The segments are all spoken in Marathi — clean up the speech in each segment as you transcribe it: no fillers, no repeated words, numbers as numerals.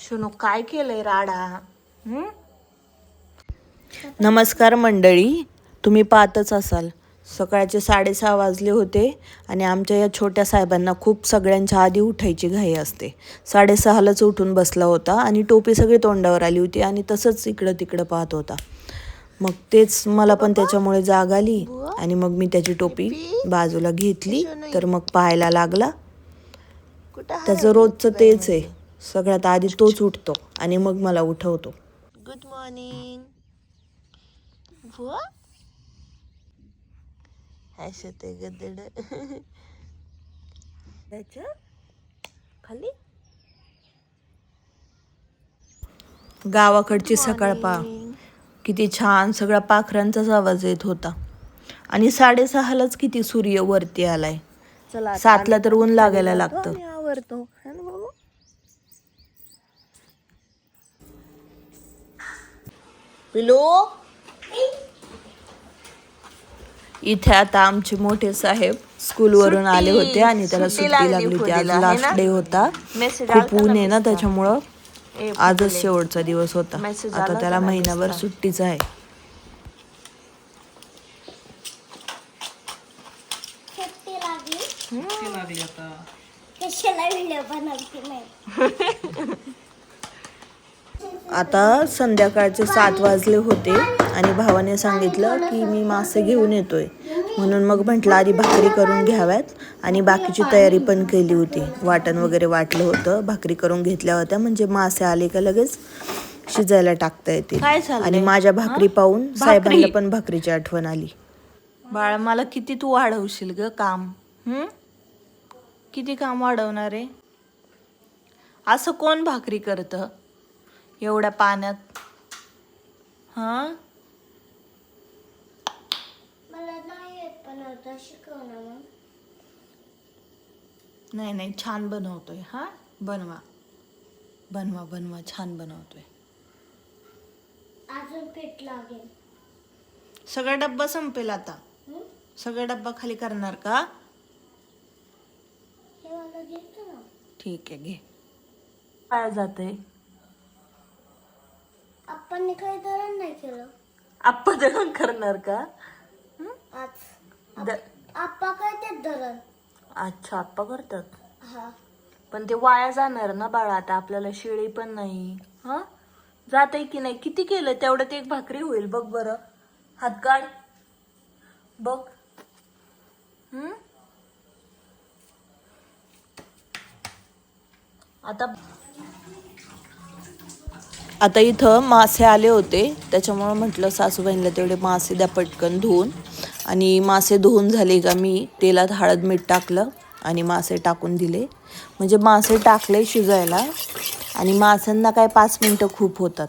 शोनू काय केलंय राडा? नमस्कार मंडळी, तुम्ही पाहतच असाल सकाळचे 6:30 वाजले होते आणि आमच्या या छोट्या साहेबांना खूप सगळ्यांच्या आधी उठायची घाई असते. 6:30लाच उठून बसला होता आणि टोपी सगळी तोंडावर आली होती आणि तसंच इकडं तिकडं पाहत होता. मग तेच मला पण त्याच्यामुळे जाग आली आणि मग मी त्याची टोपी बाजूला घेतली तर मग पाहायला लागला. त्याचं रोजचं तेच आहे, सगळ्यात आधी तोच उठतो आणि मग मला उठवतो. गुड मॉर्निंग बुवा. हसते गदड त्याच्या खाली. गावाकडची सकाळ पहा, किती छान सगळ्या पाखरांचाच आवाज येत होता. आणि 6:30लाच किती सूर्य वरती आलाय. चला 7ला तर ऊन लागायला लागतं. आवरतो है ना बाबा. पिलो इथे आता आमचे मोठे साहेब स्कूलवरून आले होते आणि त्याला सुट्टी लागली होती. आज लास्ट डे होता. खूप ऊन आहे ना, त्याच्यामुळं आजच शेवटचा दिवस होता. आता त्याला महिनाभर सुट्टीच आहे. आता संध्याकाळचे 7 वाजले होते आणि भावाने सांगितलं की मी मासे घेऊन येतोय, म्हणून मग म्हटलं आधी भाकरी करून घ्याव्यात आणि बाकीची तयारी पण केली होती. वाटण वगैरे वाटलं होतं, भाकरी करून घेतल्या होत्या म्हणजे मासे आले का लगेच शिजायला टाकता येतील. आणि माझ्या भाकरी पाहून साहेबांना पण भाकरीची आठवण आली. बाळा, मला किती तू वाढवशील ग काम? किती काम वाढवणार आहे? असं कोण भाकरी करतं एवढ्या पाण्यात? नाही छान बनवतोय. बनवा बनवा बनवा, छान बनवतोय. अजून पीठ लागेल. सगळा डब्बा संपेल आता. सगळा डब्बा खाली करणार का? ठीक आहे, घे. काय जाते? आपण काही दळण नाही केलं. आप्पा दळण करणार का आज आप्पा काय ते दळण. अच्छा, आप्पा करतात. हा, पण ते वाया जाणार ना बाळा. आता आपल्याला शेळी पण नाही. जाते की नाही? किती केलं तेवढ्यात एक भाकरी होईल बघ बरं. हात काढ बघ. आता इथं मासे आले होते, त्याच्यामुळं म्हटलं सासूबाईंना तेवढे मासे द्या पटकन धुवून. आणि मासे धुवून झाले का मी तेलात हळद मीठ टाकलं आणि मासे टाकून दिले. म्हणजे मासे टाकले शिजायला आणि माशांना काय 5 मिनटं खूप होतात.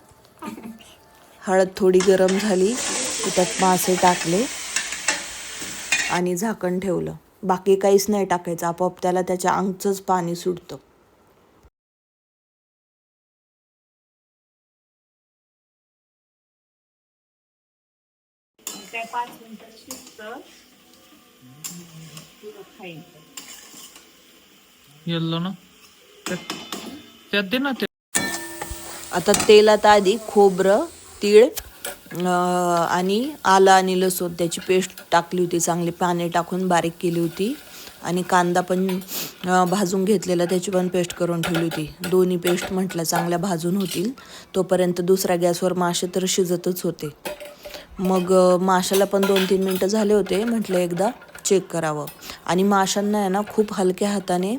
हळद थोडी गरम झाली की त्यात मासे टाकले आणि झाकण ठेवलं. बाकी काहीच नाही टाकायचं, आपोआप त्याला त्याच्या अंगचंच पाणी सुटतं. काय 5 मिनिटात शिजतं. येल्लो ना त्यात दे ना ते. आता तेलात आधी खोबरं, तीळ आणि आलं आणि लसूण त्याची पेस्ट टाकली होती. चांगली पाणी टाकून बारीक केली होती. आणि कांदा पण भाजून घेतलेला, त्याची पण पेस्ट करून ठेवली होती. दोन्ही पेस्ट म्हटलं चांगल्या भाजून होतील तोपर्यंत दुसऱ्या गॅसवर मासे तर शिजतच होते. मग माशाला पण 2-3 मिनटं झाले होते, म्हटलं एकदा चेक करावं. आणि माशांना आहे ना खूप हलक्या हाताने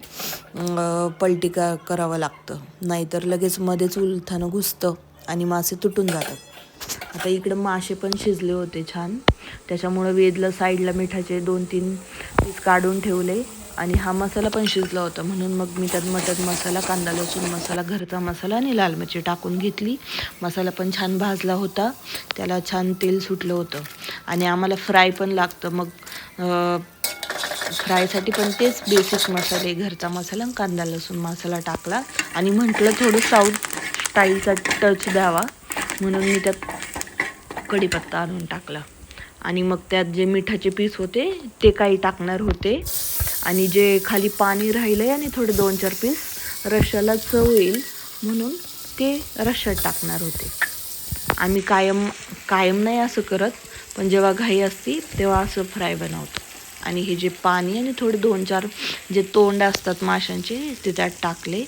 पलटी करावं लागतं, नाहीतर लगेच मध्येच उलथानं घुसतं आणि मासे तुटून जातात. आता इकडं मासे पण शिजले होते छान, त्याच्यामुळं वेदला साईडला मिठाचे 2-3 पीस काढून ठेवले. आणि हा मसाला पण शिजला होता, म्हणून मग मी त्यात मटण मसाला, कांदा लसूण मसाला, घरचा मसाला आणि लाल मिरची टाकून घेतली. मसाला पण छान भाजला होता, त्याला छान तेल सुटलं होतं. आणि आम्हाला फ्राय पण लागतं, मग फ्रायसाठी पण तेच बेसिक मसाले, घरचा मसाला आणि कांदा लसूण मसाला टाकला. आणि म्हटलं थोडं साऊथ स्टाईलचा टच द्यावा, म्हणून मी त्यात कढीपत्ता आणून टाकला. आणि मग त्यात जे मिठाचे पीस होते ते काही टाकणार होते. आणि जे खाली पाणी राहिलंय आणि थोडे 2-4 पीस रश्श्याला चव येईल म्हणून ते रश्श्यात टाकणार होते. आम्ही कायम नाही असं करत, पण जेव्हा घाई असती तेव्हा असं फ्राय बनवतो. आणि हे जे पाणी आणि थोडे 2-4 जे तोंड असतात माशांचे ते त्यात टाकले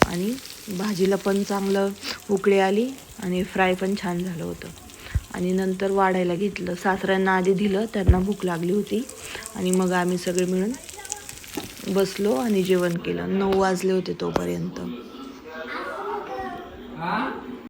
आणि भाजीला पण चांगलं उकळी आली आणि फ्राय पण छान झालं होतं. आणि नंतर वाढायला घेतलं. सासऱ्यांना आधी दिलं, त्यांना भूक लागली होती आणि मग आम्ही सगळे मिळून बसलो आणि जेवण केलं. 9 वाजले होते तोपर्यंत.